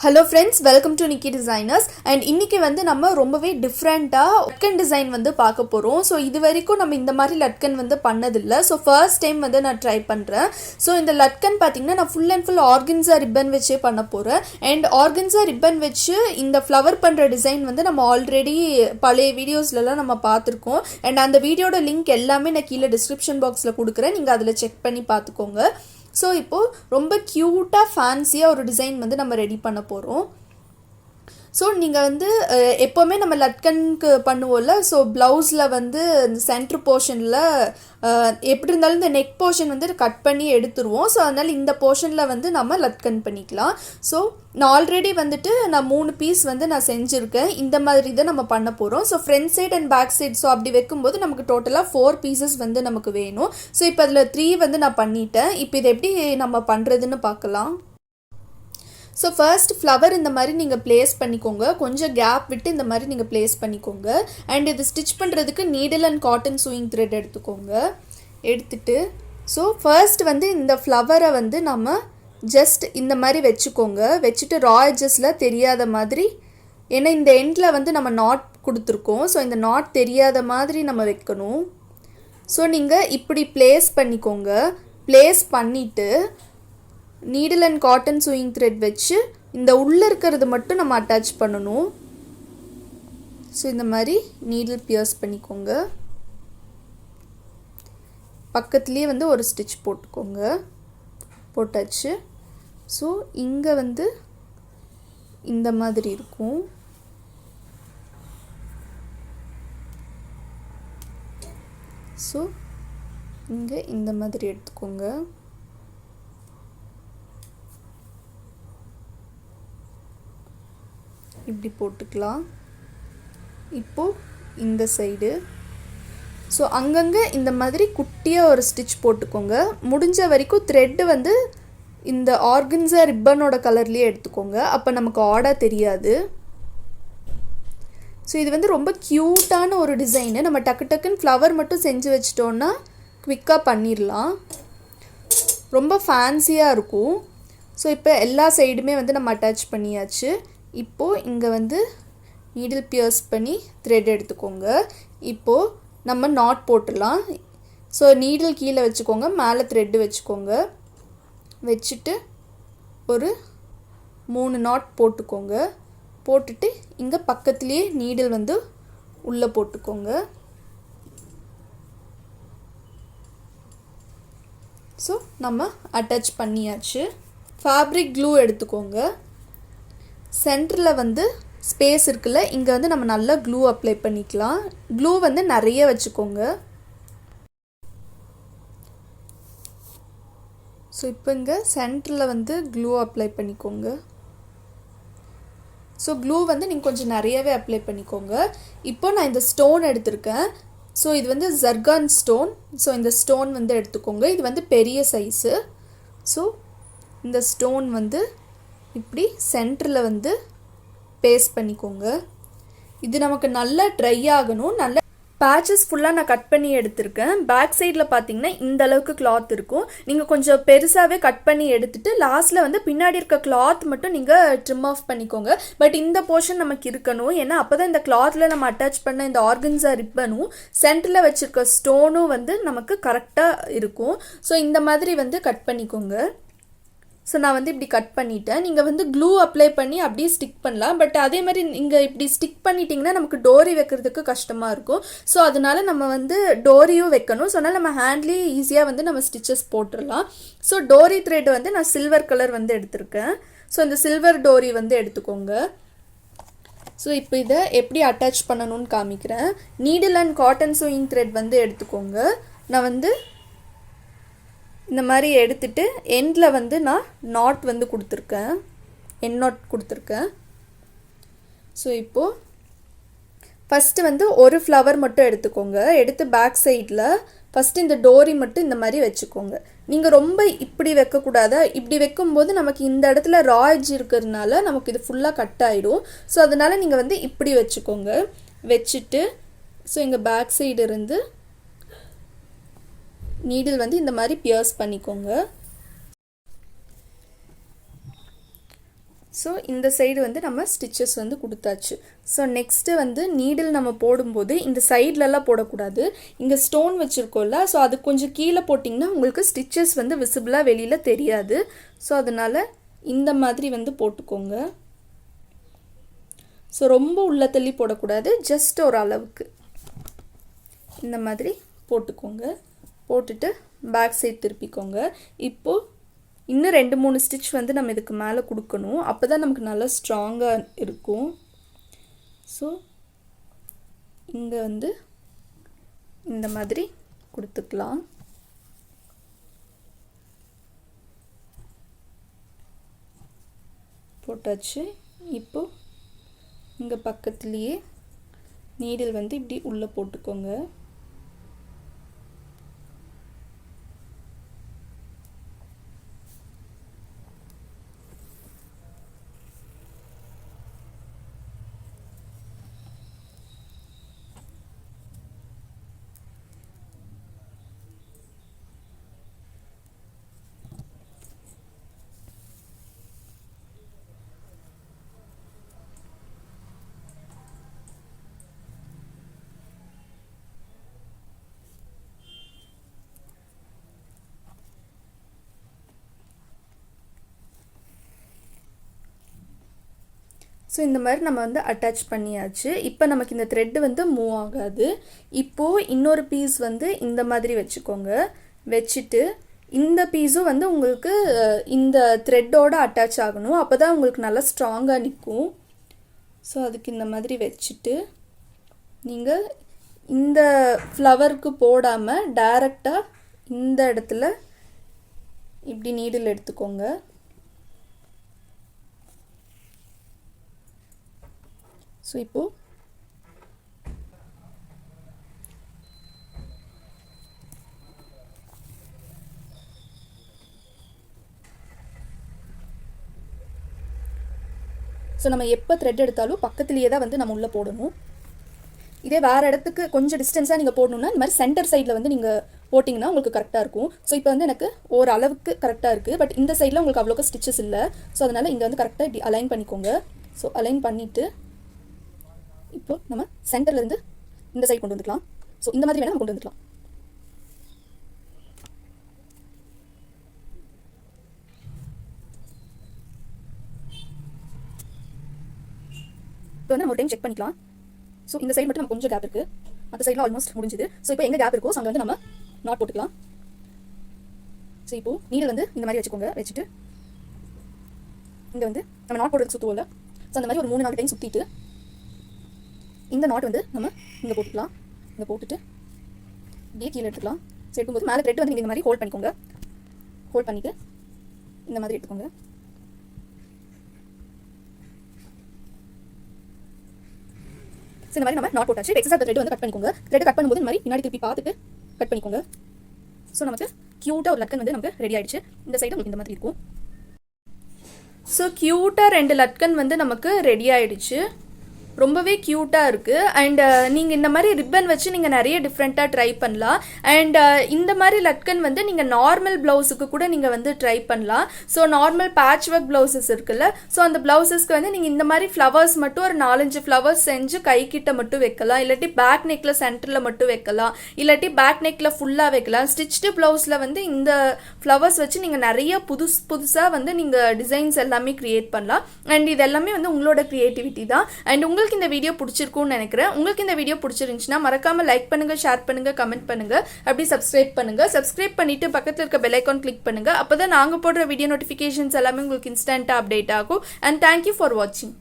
Hello friends, welcome to nikidesigners and இன்னைக்கு வந்து நம்ம ரொம்பவே டிஃபரண்டா லட்கன் டிசைன் வந்து பார்க்க போறோம். சோ இது வரைக்கும் நம்ம இந்த மாதிரி லட்கன் வந்து பண்ணது இல்ல. சோ ஃபர்ஸ்ட் டைம் வந்து நான் ட்ரை பண்றேன். சோ இந்த லட்கன் பாத்தீங்கன்னா நான் full and full organza ribbon வச்சே பண்ண போறேன். and organza ribbon வச்சு இந்த ஃப்ளவர் பண்ற டிசைன் வந்து நம்ம ஆல்ரெடி பழைய வீடியோஸ்ல எல்லாம் நம்ம பார்த்திருக்கோம். and அந்த வீடியோட லிங்க் எல்லாமே நான் கீழ டிஸ்கிரிப்ஷன் பாக்ஸ்ல கொடுக்கிறேன். நீங்க அதுல செக் பண்ணி பார்த்துக்கோங்க. ஸோ இப்போது ரொம்ப க்யூட்டாக ஃபேன்சியாக ஒரு டிசைன் வந்து நம்ம ரெடி பண்ண போகிறோம். ஸோ நீங்கள் வந்து எப்போவுமே நம்ம லட்கனுக்கு பண்ணுவோம்ல, ஸோ ப்ளவுஸில் வந்து இந்த சென்ட்ரு போர்ஷனில் எப்படி இருந்தாலும் இந்த நெக் போர்ஷன் வந்து கட் பண்ணி எடுத்துருவோம். ஸோ அதனால் இந்த போர்ஷனில் வந்து நம்ம லட்கன் பண்ணிக்கலாம். ஸோ நான் ஆல்ரெடி வந்துட்டு நான் 3 பீஸ் வந்து நான் செஞ்சுருக்கேன். இந்த மாதிரி தான் நம்ம பண்ண போகிறோம். So front side and back side so அப்படி வைக்கும்போது நமக்கு டோட்டலாக 4 பீசஸ் வந்து நமக்கு வேணும். ஸோ இப்போ அதில் 3 வந்து நான் பண்ணிட்டேன். இப்போ இதை எப்படி நம்ம பண்ணுறதுன்னு பார்க்கலாம். ஸோ ஃபர்ஸ்ட் ஃப்ளவர் இந்த மாதிரி நீங்கள் ப்ளேஸ் பண்ணிக்கோங்க. கொஞ்சம் கேப் விட்டு இந்த மாதிரி நீங்கள் ப்ளேஸ் பண்ணிக்கோங்க. அண்ட் இது ஸ்டிச் பண்ணுறதுக்கு needle and cotton chewing thread எடுத்துக்கோங்க. எடுத்துட்டு ஸோ ஃபர்ஸ்ட் வந்து இந்த ஃப்ளவரை வந்து நம்ம ஜஸ்ட் இந்த மாதிரி வச்சுக்கோங்க. வச்சுட்டு ரா எட்ஜஸில் தெரியாத மாதிரி, ஏன்னா இந்த எண்டில் வந்து நம்ம நாட் கொடுத்துருக்கோம். ஸோ இந்த நாட் தெரியாத மாதிரி நம்ம வைக்கணும். ஸோ நீங்கள் இப்படி ப்ளேஸ் பண்ணிக்கோங்க. ப்ளேஸ் பண்ணிவிட்டு needle and cotton chewing thread வச்சு இந்த உள்ளே இருக்கிறது மட்டும் நம்ம அட்டாச் பண்ணணும். ஸோ இந்த மாதிரி நீடில் பியர்ஸ் பண்ணிக்கோங்க. பக்கத்துலேயே வந்து ஒரு ஸ்டிச் போட்டுக்கோங்க. போட்டாச்சு. ஸோ இங்கே வந்து இந்த மாதிரி இருக்கும். ஸோ இங்கே இந்த மாதிரி எடுத்துக்கோங்க. இப்படி போட்டுக்கலாம். இப்போது இந்த சைடு ஸோ அங்கங்கே இந்த மாதிரி குட்டியாக ஒரு ஸ்டிச் போட்டுக்கோங்க. முடிஞ்ச வரைக்கும் த்ரெட்டு வந்து இந்த ஆர்கன்ஸா ரிப்பனோட கலர்லேயே எடுத்துக்கோங்க. அப்போ நமக்கு ஆடாக தெரியாது. ஸோ இது வந்து ரொம்ப க்யூட்டான ஒரு டிசைனு. நம்ம டக்கு டக்குன்னு ஃப்ளவர் மட்டும் செஞ்சு வச்சிட்டோன்னா குவிக்காக பண்ணிடலாம். ரொம்ப ஃபேன்சியாக இருக்கும். ஸோ இப்போ எல்லா சைடுமே வந்து நம்ம அட்டாச் பண்ணியாச்சு. இப்போது இங்கே வந்து நீடில் பியர்ஸ் பண்ணி த்ரெட் எடுத்துக்கோங்க. இப்போது நம்ம நாட் போட்டுடலாம். ஸோ நீடில் கீழே வச்சுக்கோங்க, மேலே த்ரெட்டு வச்சுக்கோங்க. வச்சுட்டு ஒரு 3 நாட் போட்டுக்கோங்க. போட்டுட்டு இங்கே பக்கத்துலேயே நீடில் வந்து உள்ளே போட்டுக்கோங்க. ஸோ நம்ம அட்டாச் பண்ணியாச்சு. ஃபேப்ரிக் க்ளூ எடுத்துக்கோங்க. சென்டரில் வந்து ஸ்பேஸ் இருக்குல்ல, இங்கே வந்து நம்ம நல்லா க்ளூ அப்ளை பண்ணிக்கலாம். க்ளூ வந்து நிறைய வச்சுக்கோங்க. ஸோ இப்போ இங்கே சென்டரில் வந்து க்ளூ அப்ளை பண்ணிக்கோங்க. ஸோ க்ளூ வந்து நீங்கள் கொஞ்சம் நிறையவே அப்ளை பண்ணிக்கோங்க. இப்போ நான் இந்த ஸ்டோன் எடுத்திருக்கேன். ஸோ இது வந்து ஜர்கான் ஸ்டோன். ஸோ இந்த ஸ்டோன் வந்து எடுத்துக்கோங்க. இது வந்து பெரிய சைஸு. ஸோ இந்த ஸ்டோன் வந்து இப்படி சென்டரில் வந்து பேஸ்ட் பண்ணிக்கோங்க. இது நமக்கு நல்லா ட்ரை ஆகணும். நல்ல பேச்சஸ் ஃபுல்லாக நான் கட் பண்ணி எடுத்திருக்கேன். பேக் சைடில் பார்த்தீங்கன்னா இந்த அளவுக்கு கிளாத் இருக்கும். நீங்கள் கொஞ்சம் பெருசாகவே கட் பண்ணி எடுத்துட்டு லாஸ்ட்டில் வந்து பின்னாடி இருக்க கிளாத் மட்டும் நீங்கள் ட்ரிம் ஆஃப் பண்ணிக்கோங்க. பட் இந்த போர்ஷன் நமக்கு இருக்கணும். ஏன்னா அப்போ தான் இந்த கிளாத்தில் நம்ம அட்டாச் பண்ண இந்த ஆர்கன்ஸா ரிப்பனும் சென்டரில் வச்சுருக்க ஸ்டோனும் வந்து நமக்கு கரெக்டாக இருக்கும். ஸோ இந்த மாதிரி வந்து கட் பண்ணிக்கோங்க. ஸோ நான் வந்து இப்படி கட் பண்ணிட்டேன். நீங்கள் வந்து க்ளூ அப்ளை பண்ணி அப்படியே ஸ்டிக் பண்ணலாம். பட் அதே மாதிரி நீங்கள் இப்படி ஸ்டிக் பண்ணிட்டீங்கன்னா நமக்கு டோரி வைக்கிறதுக்கு கஷ்டமாக இருக்கும். ஸோ அதனால நம்ம வந்து டோரியும் வைக்கணும். ஸோ அதனால் நம்ம ஹேண்ட்லேயே ஈஸியாக வந்து நம்ம ஸ்டிச்சஸ் போட்டுடலாம். ஸோ டோரி த்ரெட் வந்து நான் சில்வர் கலர் வந்து எடுத்திருக்கேன். ஸோ இந்த சில்வர் டோரி வந்து எடுத்துக்கோங்க. ஸோ இப்போ இதை எப்படி அட்டாச் பண்ணணும்னு காமிக்கிறேன். Needle and cotton chewing thread வந்து எடுத்துக்கோங்க. நான் வந்து இந்த மாதிரி எடுத்துட்டு எண்டில் வந்து நான் நாட் வந்து கொடுத்துருக்கேன். எண்ட் நாட் கொடுத்துருக்கேன். ஸோ இப்போது ஃபஸ்ட்டு வந்து ஒரு ஃப்ளவர் மட்டும் எடுத்துக்கோங்க. எடுத்து பேக் சைடில் ஃபஸ்ட்டு இந்த டோரி மட்டும் இந்த மாதிரி வச்சுக்கோங்க. நீங்கள் ரொம்ப இப்படி வைக்கக்கூடாது. இப்படி வைக்கும்போது நமக்கு இந்த இடத்துல ரா எட்ஜ் இருக்கிறதுனால நமக்கு இது ஃபுல்லாக கட் ஆகிடும். ஸோ அதனால் நீங்கள் வந்து இப்படி வச்சுக்கோங்க. வச்சுட்டு ஸோ இங்கே பேக் சைடு இருந்து நீடில் வந்து இந்த மாதிரி பியர்ஸ் பண்ணிக்கோங்க. ஸோ இந்த சைடு வந்து நம்ம ஸ்டிச்சஸ் வந்து கொடுத்தாச்சு. ஸோ நெக்ஸ்ட்டு வந்து நீடில் நம்ம போடும்போது இந்த சைட்லலாம் போடக்கூடாது, இங்கே ஸ்டோன் வச்சுருக்கோம்ல, ஸோ அது கொஞ்சம் கீழே போட்டிங்கன்னா உங்களுக்கு ஸ்டிச்சஸ் வந்து விசிபிளாக வெளியில் தெரியாது. ஸோ அதனால் இந்த மாதிரி வந்து போட்டுக்கோங்க. ஸோ ரொம்ப உள்ள தள்ளி போடக்கூடாது, ஜஸ்ட் ஒரு அளவுக்கு இந்த மாதிரி போட்டுக்கோங்க. போட்டுட்டு பேக் சைட் திருப்பிக்கோங்க. இப்போது இன்னும் 2-3 ஸ்டிச் வந்து நம்ம இதுக்கு மேலே கொடுக்கணும், அப்போ தான் நமக்கு நல்லா ஸ்ட்ராங்காக இருக்கும். ஸோ இங்கே வந்து இந்த மாதிரி கொடுத்துக்கலாம். போட்டாச்சு. இப்போது இங்கே பக்கத்துலேயே நீடில் வந்து இப்படி உள்ளே போட்டுக்கோங்க. ஸோ இந்த மாதிரி நம்ம வந்து அட்டாச் பண்ணியாச்சு. இப்போ நமக்கு இந்த த்ரெட்டு வந்து மூவ் ஆகாது. இப்போது இன்னொரு பீஸ் வந்து இந்த மாதிரி வச்சுக்கோங்க. வச்சுட்டு இந்த பீஸும் வந்து உங்களுக்கு இந்த த்ரெட்டோட அட்டாச் ஆகணும், அப்போ தான் உங்களுக்கு நல்லா ஸ்ட்ராங்காக நிற்கும். ஸோ அதுக்கு இந்த மாதிரி வச்சுட்டு நீங்கள் இந்த ஃப்ளவருக்கு போடாமல் டைரெக்டாக இந்த இடத்துல இப்படி நீடில் எடுத்துக்கோங்க. ஸோ இப்போது நம்ம எப்போ த்ரெட் எடுத்தாலும் பக்கத்துலேயே தான் வந்து நம்ம உள்ளே போடணும். இதே வேறு இடத்துக்கு கொஞ்சம் டிஸ்டன்ஸாக நீங்கள் போடணுன்னா இந்த மாதிரி சென்டர் சைடில் வந்து நீங்கள் போட்டிங்கன்னா உங்களுக்கு கரெக்டாக இருக்கும். ஸோ இப்போ வந்து எனக்கு ஒரு அளவுக்கு கரெக்டாக இருக்குது, பட் இந்த சைடில் உங்களுக்கு அவ்வளோக்கா ஸ்டிச்சஸ் இல்லை. ஸோ அதனால் இங்கே வந்து கரெக்டாக இப்படி அலைன் பண்ணிக்கோங்க. ஸோ அலைன் பண்ணிவிட்டு இப்போது நம்ம சென்டர்லேருந்து இந்த சைடு கொண்டு வந்துக்கலாம். ஸோ இந்த மாதிரி வேணால் நம்ம கொண்டு வந்துக்கலாம். இப்போ வந்து நம்ம ஒரு டைம் செக் பண்ணிக்கலாம். ஸோ இந்த சைடு மட்டும் நம்ம கொஞ்சம் கேப் இருக்குது, மற்ற சைடில் ஆல்மோஸ்ட் முடிஞ்சுது. ஸோ இப்போ எங்கே கேப் இருக்கோ அங்கே வந்து நம்ம நாட் போட்டுக்கலாம். ஸோ இப்போது நீடில் வந்து இந்த மாதிரி வச்சுக்கோங்க. வச்சுட்டு இங்கே வந்து நம்ம நாட் போடுறது சுற்றுவோம்ல, ஸோ அந்த மாதிரி ஒரு 3-4 டைம் சுற்றிட்டு இந்த நாட் வந்து நம்ம இங்கே போட்டுக்கலாம். இங்கே போட்டுட்டு இப்படியே கீழே எடுத்துக்கலாம். ஸோ எடுக்கும்போது மேலே த்ரெட் வந்து நீங்கள் இந்த மாதிரி ஹோல்ட் பண்ணிக்கோங்க. ஹோல்ட் பண்ணிவிட்டு இந்த மாதிரி எடுத்துக்கோங்க. ஸோ இந்த மாதிரி நம்ம நாட் போட்டாச்சு. எக்ஸஸாக த்ரெட் வந்து கட் பண்ணிக்கோங்க. த்ரெட் கட் பண்ணும்போது இந்த மாதிரி பின்னாடி திருப்பி பார்த்துட்டு கட் பண்ணிக்கோங்க. ஸோ நமக்கு க்யூட்டாக ஒரு லட்கன் வந்து நமக்கு ரெடி ஆகிடுச்சு. இந்த சைடு உங்களுக்கு இந்த மாதிரி இருக்கும். ஸோ க்யூட்டாக 2 லட்கன் வந்து நமக்கு ரெடி ஆகிடுச்சு. ரொம்பவே க்யூட்டாக இருக்குது. அண்ட் நீங்கள் இந்த மாதிரி ரிப்பன் வச்சு நீங்கள் நிறைய டிஃப்ரெண்ட்டாக ட்ரை பண்ணலாம். அண்ட் இந்த மாதிரி லட்கன் வந்து நீங்கள் நார்மல் ப்ளவுஸுக்கு கூட நீங்கள் வந்து ட்ரை பண்ணலாம். So normal patch work blouses இருக்குல்ல, ஸோ அந்த ப்ளவுசஸ்க்கு வந்து நீங்கள் இந்த மாதிரி ஃப்ளவர்ஸ் மட்டும் ஒரு 4-5 ஃப்ளவர்ஸ் செஞ்சு கைக்கிட்ட மட்டும் வைக்கலாம், இல்லாட்டி பேக் நெக்கில் சென்டரில் மட்டும் வைக்கலாம், இல்லாட்டி பேக் நெக்கில் ஃபுல்லாக வைக்கலாம். ஸ்டிச்டு ப்ளவுஸில் வந்து இந்த ஃப்ளவர்ஸ் வச்சு நீங்கள் நிறைய புதுசாக வந்து நீங்கள் டிசைன்ஸ் எல்லாமே க்ரியேட் பண்ணலாம். அண்ட் இது எல்லாமே வந்து உங்களோட க்ரியேட்டிவிட்டி தான். அண்ட் உங்களுக்கு இந்த வீடியோ பிடிச்சிருக்கும்னு நினைக்கிறேன். உங்களுக்கு இந்த வீடியோ பிடிச்சிருந்துச்சுன்னா மறக்காம லைக் பண்ணுங்க, ஷேர் பண்ணுங்க, கமெண்ட் பண்ணுங்க, அப்படி சப்ஸ்கிரைப் பண்ணுங்க. சப்ஸ்கிரைப் பண்ணிட்டு பக்கத்தில் இருக்க பெல் ஐகான் கிளிக் பண்ணுங்க. அப்பதான் நாங்க போடுற வீடியோ நோட்டிஃபிகேஷன்ஸ் எல்லாமே உங்களுக்கு இன்ஸ்டன்ட்டா அப்டேட் ஆகும். அண்ட் தேங்க்யூ ஃபார் வாட்சிங்.